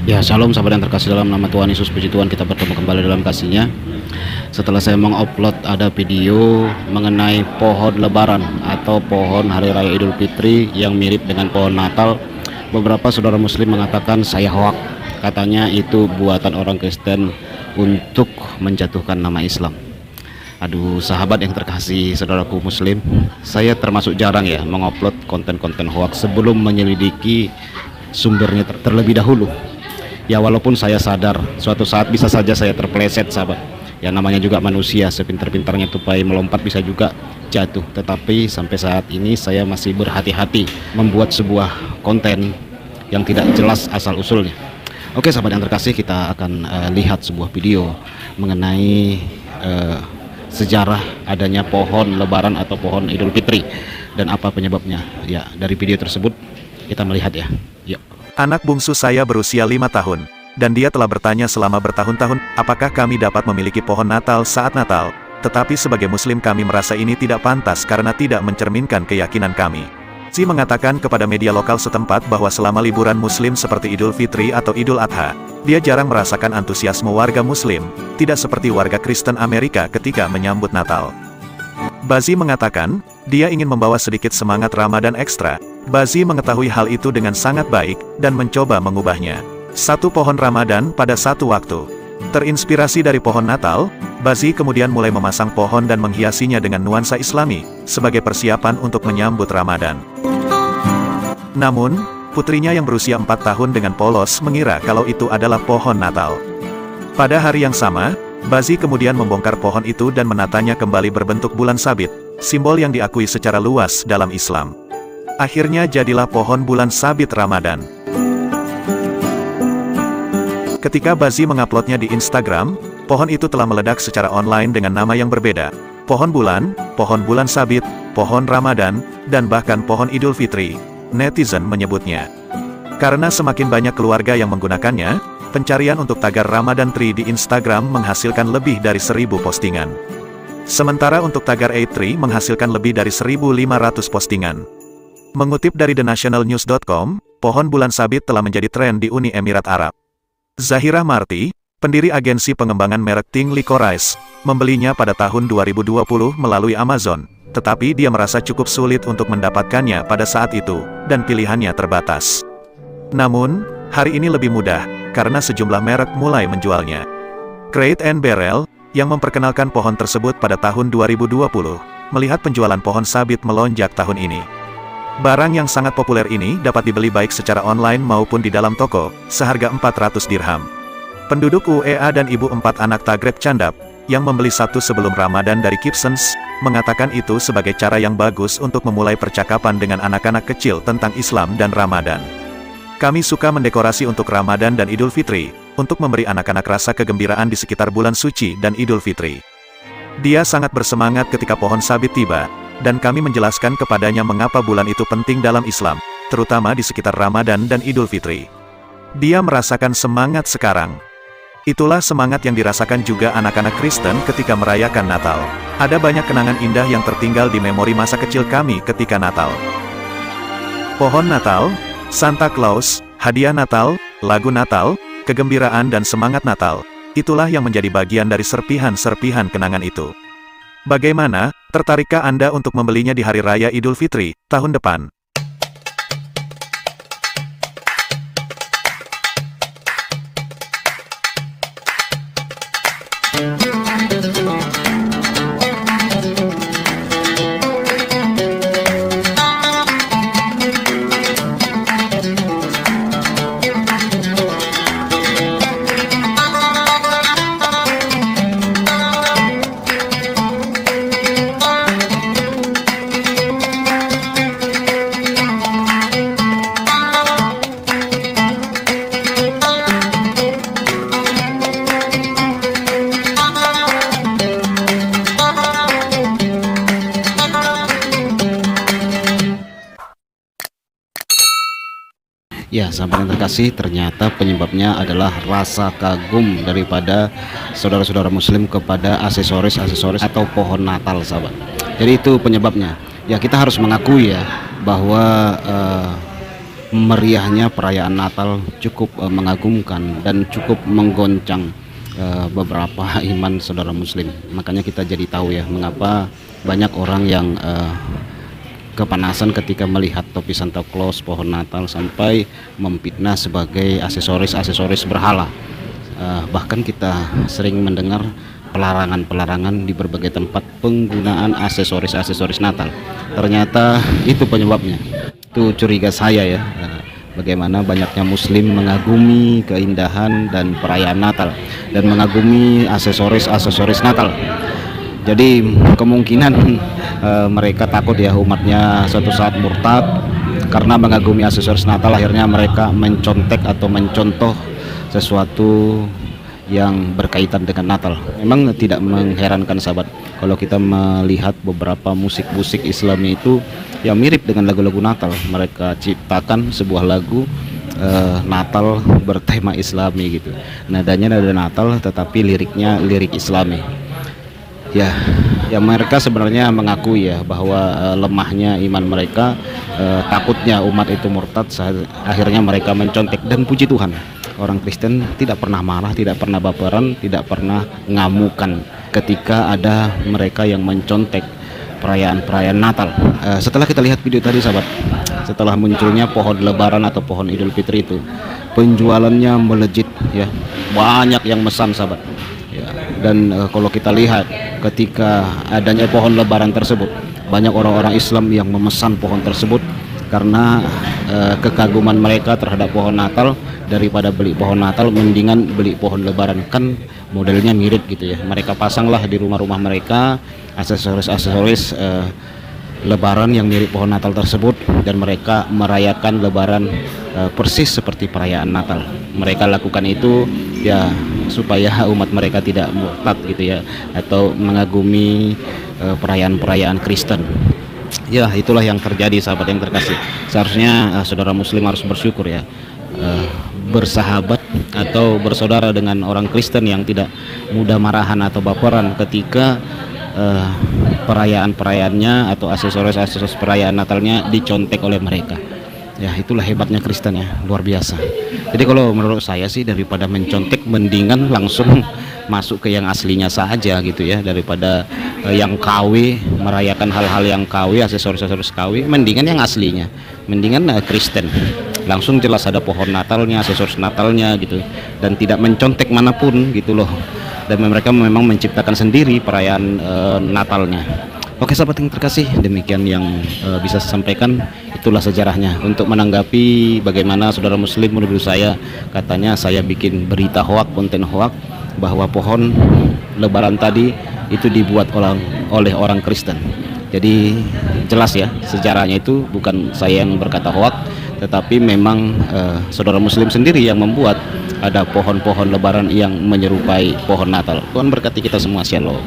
Ya, shalom sahabat yang terkasih dalam nama Tuhan Yesus, puji Tuhan kita bertemu kembali dalam kasih-Nya. Setelah saya mengupload ada video mengenai pohon lebaran atau pohon Hari Raya Idul Fitri yang mirip dengan pohon Natal, beberapa saudara muslim mengatakan saya hoak. Katanya itu buatan orang Kristen untuk menjatuhkan nama Islam. Aduh sahabat yang terkasih saudaraku muslim, saya termasuk jarang ya mengupload konten-konten hoax sebelum menyelidiki sumbernya terlebih dahulu. Ya walaupun saya sadar suatu saat bisa saja saya terpeleset sahabat. Ya namanya juga manusia, sepintar-pintarnya tupai melompat bisa juga jatuh. Tetapi sampai saat ini saya masih berhati-hati membuat sebuah konten yang tidak jelas asal usulnya. Oke sahabat yang terkasih, kita akan lihat sebuah video mengenai sejarah adanya pohon lebaran atau pohon Idul Fitri dan apa penyebabnya. Ya dari video tersebut kita melihat ya. Yuk. Anak bungsu saya berusia 5 tahun, dan dia telah bertanya selama bertahun-tahun, apakah kami dapat memiliki pohon Natal saat Natal? Tetapi sebagai Muslim kami merasa ini tidak pantas karena tidak mencerminkan keyakinan kami. Si mengatakan kepada media lokal setempat bahwa selama liburan Muslim seperti Idul Fitri atau Idul Adha, dia jarang merasakan antusiasme warga Muslim, tidak seperti warga Kristen Amerika ketika menyambut Natal. Bazi mengatakan, dia ingin membawa sedikit semangat Ramadan ekstra. Bazi mengetahui hal itu dengan sangat baik, dan mencoba mengubahnya. Satu pohon Ramadan pada satu waktu. Terinspirasi dari pohon Natal, Bazi kemudian mulai memasang pohon dan menghiasinya dengan nuansa Islami, sebagai persiapan untuk menyambut Ramadan. Namun, putrinya yang berusia 4 tahun dengan polos mengira kalau itu adalah pohon Natal. Pada hari yang sama, Bazi kemudian membongkar pohon itu dan menatanya kembali berbentuk bulan sabit, simbol yang diakui secara luas dalam Islam. Akhirnya jadilah pohon bulan sabit Ramadan. Ketika Bazi menguploadnya di Instagram, pohon itu telah meledak secara online dengan nama yang berbeda. Pohon bulan sabit, pohon Ramadan, dan bahkan pohon Idul Fitri, netizen menyebutnya. Karena semakin banyak keluarga yang menggunakannya, pencarian untuk tagar Ramadan Tree di Instagram menghasilkan lebih dari 1000 postingan. Sementara untuk tagar Eid Tree menghasilkan lebih dari 1500 postingan. Mengutip dari thenationalnews.com, pohon bulan sabit telah menjadi tren di Uni Emirat Arab. Zahira Marti, pendiri agensi pengembangan merek Ting Licorice, membelinya pada tahun 2020 melalui Amazon, tetapi dia merasa cukup sulit untuk mendapatkannya pada saat itu, dan pilihannya terbatas. Namun, hari ini lebih mudah, karena sejumlah merek mulai menjualnya. Crate & Barrel, yang memperkenalkan pohon tersebut pada tahun 2020, melihat penjualan pohon sabit melonjak tahun ini. Barang yang sangat populer ini dapat dibeli baik secara online maupun di dalam toko, seharga 400 dirham. Penduduk UEA dan ibu 4 anak Tagreb Candap, yang membeli satu sebelum Ramadan dari Gibsons, mengatakan itu sebagai cara yang bagus untuk memulai percakapan dengan anak-anak kecil tentang Islam dan Ramadan. Kami suka mendekorasi untuk Ramadan dan Idul Fitri, untuk memberi anak-anak rasa kegembiraan di sekitar bulan suci dan Idul Fitri. Dia sangat bersemangat ketika pohon sabit tiba, dan kami menjelaskan kepadanya mengapa bulan itu penting dalam Islam, terutama di sekitar Ramadan dan Idul Fitri. Dia merasakan semangat sekarang. Itulah semangat yang dirasakan juga anak-anak Kristen ketika merayakan Natal. Ada banyak kenangan indah yang tertinggal di memori masa kecil kami ketika Natal. Pohon Natal, Santa Claus, hadiah Natal, lagu Natal, kegembiraan dan semangat Natal, itulah yang menjadi bagian dari serpihan-serpihan kenangan itu. Bagaimana, tertarikkah Anda untuk membelinya di Hari Raya Idul Fitri, tahun depan? Ya sahabat yang terkasih, ternyata penyebabnya adalah rasa kagum daripada saudara-saudara muslim kepada aksesoris-aksesoris atau pohon Natal sahabat. Jadi itu penyebabnya. Ya kita harus mengakui ya bahwa meriahnya perayaan Natal cukup mengagumkan dan cukup menggoncang beberapa iman saudara muslim. Makanya kita jadi tahu ya mengapa banyak orang yang kepanasan ketika melihat topi Santa Claus, pohon Natal, sampai memfitnah sebagai aksesoris berhala. Bahkan kita sering mendengar pelarangan di berbagai tempat penggunaan aksesoris Natal. Ternyata itu penyebabnya. Itu curiga saya ya, bagaimana banyaknya muslim mengagumi keindahan dan perayaan Natal dan mengagumi aksesoris Natal. Jadi kemungkinan mereka takut ya umatnya suatu saat murtad karena mengagumi aksesoris Natal, akhirnya mereka mencontek atau mencontoh sesuatu yang berkaitan dengan Natal. Memang tidak mengherankan sahabat kalau kita melihat beberapa musik Islami itu yang mirip dengan lagu-lagu Natal. Mereka ciptakan sebuah lagu Natal bertema Islami gitu. Nadanya nada Natal tetapi liriknya lirik Islami. Ya mereka sebenarnya mengakui ya bahwa lemahnya iman mereka, takutnya umat itu murtad, akhirnya mereka mencontek. Dan puji Tuhan, orang Kristen tidak pernah marah, tidak pernah baperan, tidak pernah ngamukan ketika ada mereka yang mencontek perayaan Natal. Setelah kita lihat video tadi sahabat, setelah munculnya pohon lebaran atau pohon Idul Fitri itu, penjualannya melejit ya, banyak yang mesan sahabat ya. Dan kalau kita lihat ketika adanya pohon lebaran tersebut, banyak orang-orang Islam yang memesan pohon tersebut karena kekaguman mereka terhadap pohon Natal. Daripada beli pohon Natal mendingan beli pohon lebaran, kan modelnya mirip gitu ya. Mereka pasanglah di rumah-rumah mereka aksesoris lebaran yang mirip pohon Natal tersebut, dan mereka merayakan lebaran persis seperti perayaan Natal. Mereka lakukan itu ya supaya umat mereka tidak murtad gitu ya, atau mengagumi perayaan Kristen. Ya itulah yang terjadi sahabat yang terkasih. Seharusnya saudara muslim harus bersyukur ya, bersahabat atau bersaudara dengan orang Kristen yang tidak mudah marahan atau baperan ketika perayaan-perayaannya atau aksesoris perayaan Natalnya dicontek oleh mereka. Ya itulah hebatnya Kristen ya, luar biasa. Jadi kalau menurut saya sih, daripada mencontek mendingan langsung masuk ke yang aslinya saja gitu ya, daripada yang KW, merayakan hal-hal yang KW, aksesoris KW, mendingan yang aslinya, mendingan Kristen. Langsung jelas ada pohon Natalnya, aksesoris Natalnya gitu, dan tidak mencontek manapun gitu loh. Dan mereka memang menciptakan sendiri perayaan Natalnya. Oke sahabat yang terkasih, demikian yang bisa saya sampaikan. Itulah sejarahnya. Untuk menanggapi bagaimana saudara muslim menuduh saya, katanya saya bikin berita hoak, konten hoak, bahwa pohon lebaran tadi itu dibuat oleh orang Kristen. Jadi jelas ya, sejarahnya itu bukan saya yang berkata hoak, tetapi memang saudara muslim sendiri yang membuat ada pohon-pohon lebaran yang menyerupai pohon Natal. Tuhan berkati kita semua. Shalom.